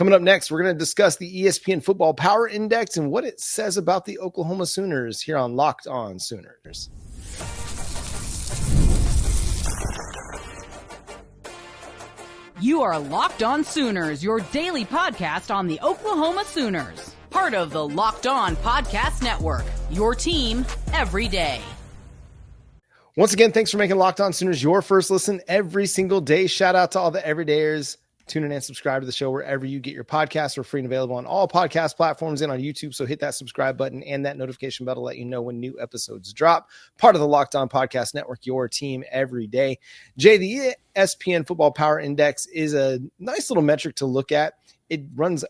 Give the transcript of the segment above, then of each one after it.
Coming up next, we're going to discuss the ESPN Football Power Index and what it says about the Oklahoma Sooners here on Locked On Sooners. You are Locked On Sooners, your daily podcast on the Oklahoma Sooners. Part of the Locked On Podcast Network, your team every day. Once again, thanks for making Locked On Sooners your first listen every single day. Shout out to all the everydayers. Tune in and subscribe to the show wherever you get your podcasts. We're free and available on all podcast platforms and on YouTube. So hit that subscribe button and that notification bell to let you know when new episodes drop. Part of the Locked On Podcast Network, your team every day. Jay, the ESPN Football Power Index is a nice little metric to look at. It runs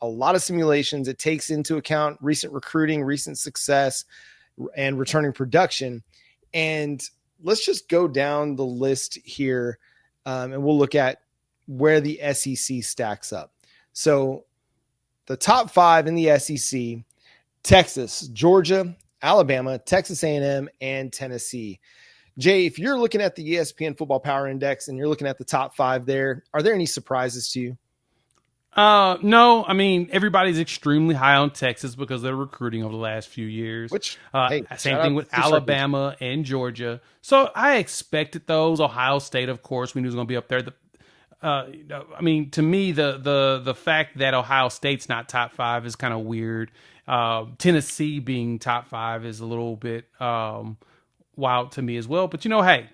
a lot of simulations. It takes into account recent recruiting, recent success, and returning production. And let's just go down the list here, and we'll look at where the SEC stacks up. So the top 5 in the SEC: Texas, Georgia, Alabama, Texas A&M, and Tennessee. Jay, if you're looking at the ESPN Football Power Index and you're looking at the top 5 there, are there any surprises to you? No, I mean, everybody's extremely high on Texas because they're recruiting over the last few years. Same thing with Alabama and Georgia. So I expected those. Ohio State, of course, we knew was going to be up there. I mean, to me, the fact that Ohio State's not top 5 is kind of weird. Tennessee being top 5 is a little bit wild to me as well. But hey,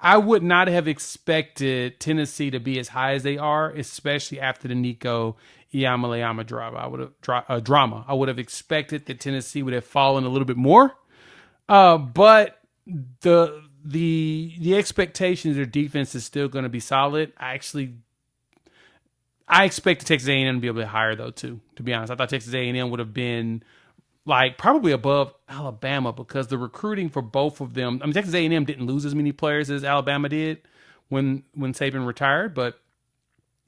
I would not have expected Tennessee to be as high as they are, especially after the Nico Iamaleama drama. I would have expected that Tennessee would have fallen a little bit more. But the expectation is their defense is still going to be solid. I expected Texas A&M to be a bit higher though too. To be honest, I thought Texas A&M would have been probably above Alabama because the recruiting for both of them. I mean, Texas A&M didn't lose as many players as Alabama did when Saban retired, but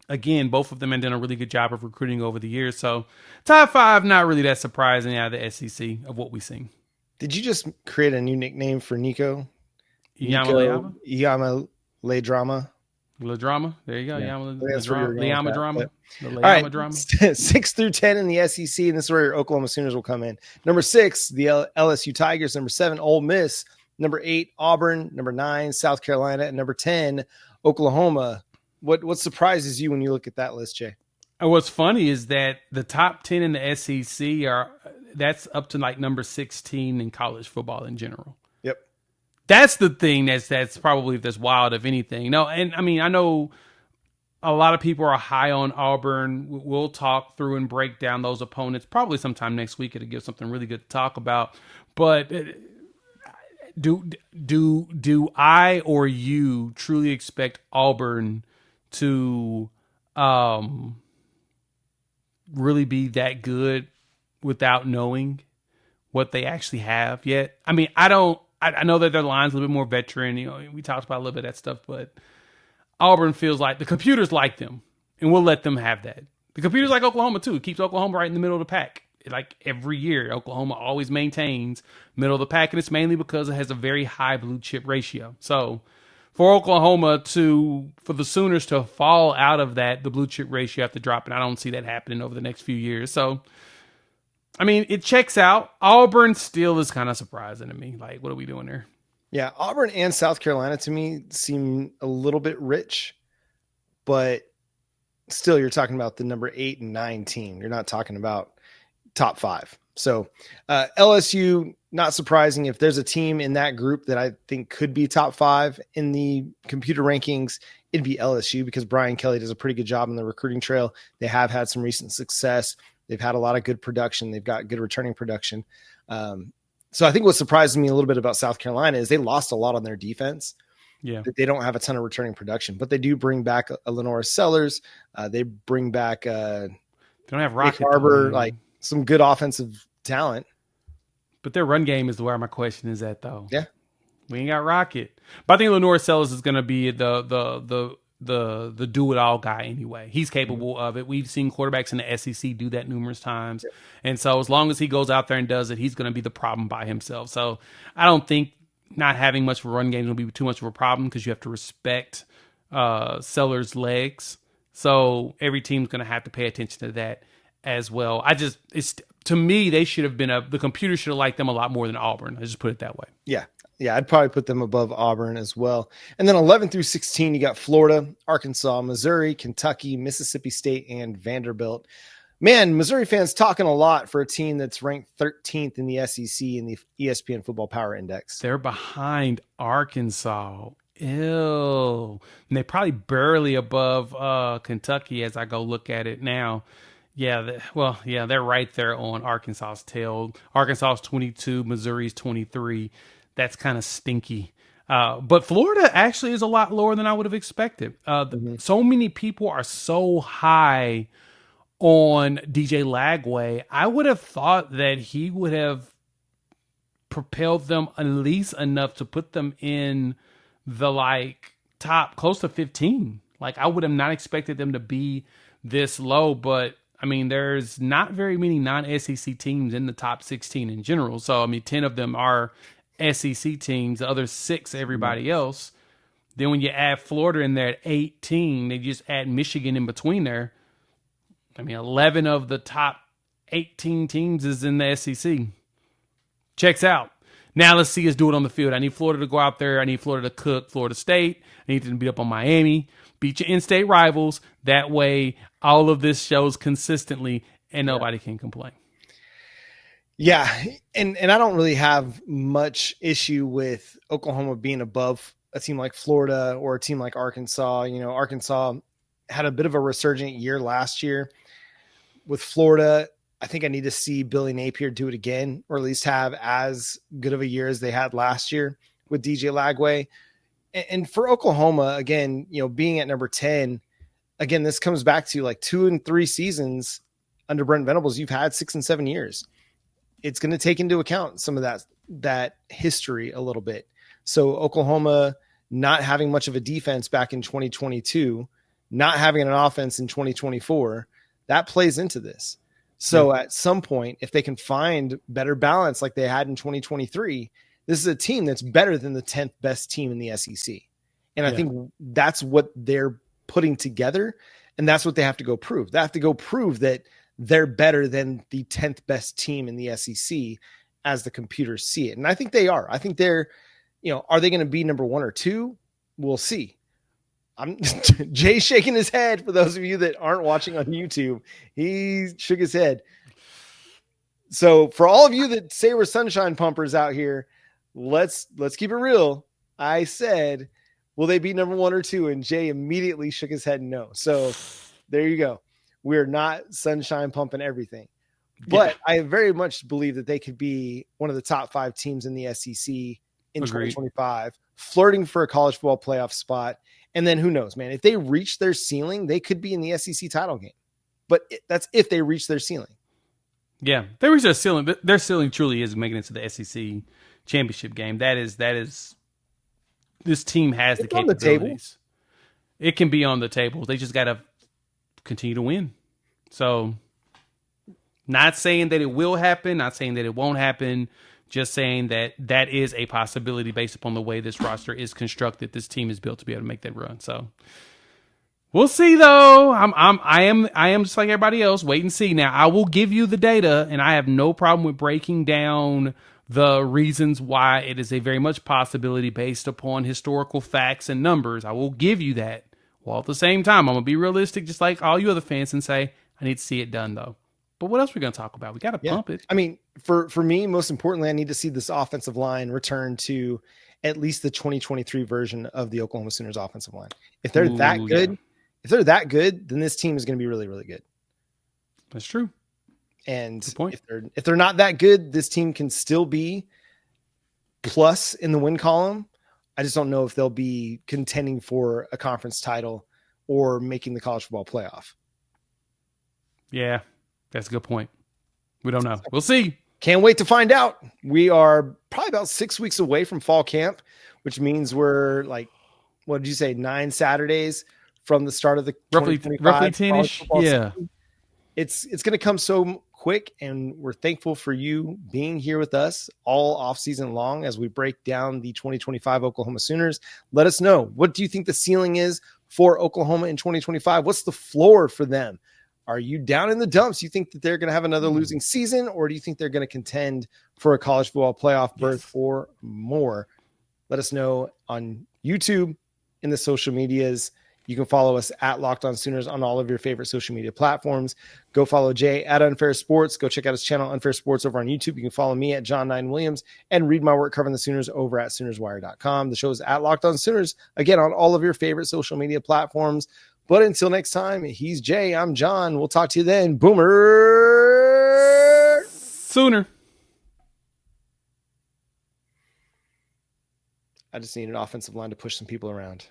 again, both of them had done a really good job of recruiting over the years. So top 5, not really that surprising out of the SEC of what we've seen. Did you just create a new nickname for Nico? Iamaleama? Drama. La Drama. There you go. Yeah. Liama Drama. All right. Drama. 6 through 10 in the SEC, and this is where your Oklahoma Sooners will come in. Number 6, the LSU Tigers. Number 7, Ole Miss. Number 8, Auburn. Number 9, South Carolina. And number 10, Oklahoma. What surprises you when you look at that list, Jay? What's funny is that the top 10 in the SEC that's up to number 16 in college football in general. Yep. That's the thing that's probably that's wild, if anything. No, and I mean, I know a lot of people are high on Auburn. We'll talk through and break down those opponents probably sometime next week. It'll give something really good to talk about. But do I or you truly expect Auburn to really be that good without knowing what they actually have yet? I mean, I know that their line's a little bit more veteran. We talked about a little bit of that stuff, but Auburn feels like the computers like them, and we'll let them have that. The computers like Oklahoma too. It keeps Oklahoma right in the middle of the pack. Like every year, Oklahoma always maintains middle of the pack, and it's mainly because it has a very high blue chip ratio. So for Oklahoma for the Sooners to fall out of that, the blue chip ratio have to drop, and I don't see that happening over the next few years. So, I mean, it checks out. Auburn still is kind of surprising to me. What are we doing there? Yeah, Auburn and South Carolina to me seem a little bit rich, but still you're talking about the number 8 and 9 team. You're not talking about top 5. So LSU, not surprising. If there's a team in that group that I think could be top 5 in the computer rankings, it'd be LSU because Brian Kelly does a pretty good job on the recruiting trail. They have had some recent success. They've had a lot of good production. They've got good returning production. So I think what surprised me a little bit about South Carolina is they lost a lot on their defense. Yeah, they don't have a ton of returning production, but they do bring back a Lenora Sellers. They bring back they don't have Rocket Harbor, some good offensive talent. But their run game is where my question is at, though. Yeah, we ain't got Rocket, but I think Lenora Sellers is going to be the do-it-all guy anyway. He's capable of it. We've seen quarterbacks in the SEC do that numerous times. Yep. And so as long as he goes out there and does it, he's going to be the problem by himself. So I don't think not having much of a run game will be too much of a problem because you have to respect Sellers' legs. So every team's going to have to pay attention to that as well. To me, they should have been the computer should have liked them a lot more than Auburn. I just put it that way. Yeah. Yeah, I'd probably put them above Auburn as well. And then 11 through 16, you got Florida, Arkansas, Missouri, Kentucky, Mississippi State, and Vanderbilt. Man, Missouri fans talking a lot for a team that's ranked 13th in the SEC in the ESPN Football Power Index. They're behind Arkansas. Ew. And they're probably barely above Kentucky as I go look at it now. Yeah, they're right there on Arkansas's tail. Arkansas's 22, Missouri's 23. That's kind of stinky. But Florida actually is a lot lower than I would have expected. So many people are so high on DJ Lagway. I would have thought that he would have propelled them at least enough to put them in the top close to 15. I would have not expected them to be this low, but I mean, there's not very many non-SEC teams in the top 16 in general. So, I mean, 10 of them are SEC teams, the other 6, everybody else. Then when you add Florida in there at 18, they just add Michigan in between there. I mean, 11 of the top 18 teams is in the SEC. Checks out. Now let's see us do it on the field. I need Florida to go out there. I need Florida to cook Florida State. I need them to beat up on Miami. Beat your in-state rivals. That way, all of this shows consistently, and nobody can complain. Yeah, and I don't really have much issue with Oklahoma being above a team like Florida or a team like Arkansas. You know, Arkansas had a bit of a resurgent year last year. With Florida, I think I need to see Billy Napier do it again, or at least have as good of a year as they had last year with DJ Lagway. And for Oklahoma, again, you know, being at number 10, again, this comes back to 2 and 3 seasons under Brent Venables. You've had 6 and 7 years. It's going to take into account some of that history a little bit. So Oklahoma not having much of a defense back in 2022, not having an offense in 2024, that plays into this. So at some point, if they can find better balance like they had in 2023, this is a team that's better than the 10th best team in the SEC. And I think that's what they're putting together. And that's what they have to go prove. They have to go prove that they're better than the 10th best team in the SEC as the computers see it. And I think they are. I think they're, are they going to be number 1 or 2? We'll see. Jay shaking his head. For those of you that aren't watching on YouTube, he shook his head. So for all of you that say we're sunshine pumpers out here, let's keep it real. I said, will they be number 1 or 2? And Jay immediately shook his head no. So there you go. We're not sunshine pumping everything. But I very much believe that they could be one of the top 5 teams in the SEC in 2025, flirting for a college football playoff spot. And then who knows, man, if they reach their ceiling, they could be in the SEC title game. But that's if they reach their ceiling. Yeah, they reach their ceiling. Their ceiling truly is making it to the SEC championship game. That is, this team has the capabilities. It can be on the table. They just got to continue to win. So not saying that it will happen, not saying that it won't happen, just saying that is a possibility based upon the way this roster is constructed. This team is built to be able to make that run. So we'll see though. I am just like everybody else. Wait and see. Now I will give you the data, and I have no problem with breaking down the reasons why it is a very much possibility based upon historical facts and numbers. I will give you that. While at the same time, I'm going to be realistic, just like all you other fans, and say, I need to see it done though. But what else are we going to talk about? We got to pump it. I mean, for me, most importantly, I need to see this offensive line return to at least the 2023 version of the Oklahoma Sooners offensive line. If they're that good, then this team is going to be really, really good. That's true. And if they're not that good, this team can still be plus in the win column. I just don't know if they'll be contending for a conference title or making the college football playoff. Yeah, that's a good point. We don't know. We'll see. Can't wait to find out. We are probably about 6 weeks away from fall camp, which means we're what did you say, 9 Saturdays from the start of the roughly 10-ish. Yeah. Season. It's going to come so quick, and we're thankful for you being here with us all off season long as we break down the 2025 Oklahoma Sooners. Let us know, what do you think the ceiling is for Oklahoma in 2025? What's the floor for them? Are you down in the dumps? You think that they're going to have another losing season, or do you think they're going to contend for a college football playoff berth or more? Let us know on YouTube, in the social medias. You can follow us at Locked On Sooners on all of your favorite social media platforms. Go follow Jay at Unfair Sports. Go check out his channel, Unfair Sports, over on YouTube. You can follow me at John9Williams and read my work covering the Sooners over at SoonersWire.com. The show is at Locked On Sooners, again, on all of your favorite social media platforms. But until next time, he's Jay, I'm John. We'll talk to you then. Boomer Sooner. I just need an offensive line to push some people around.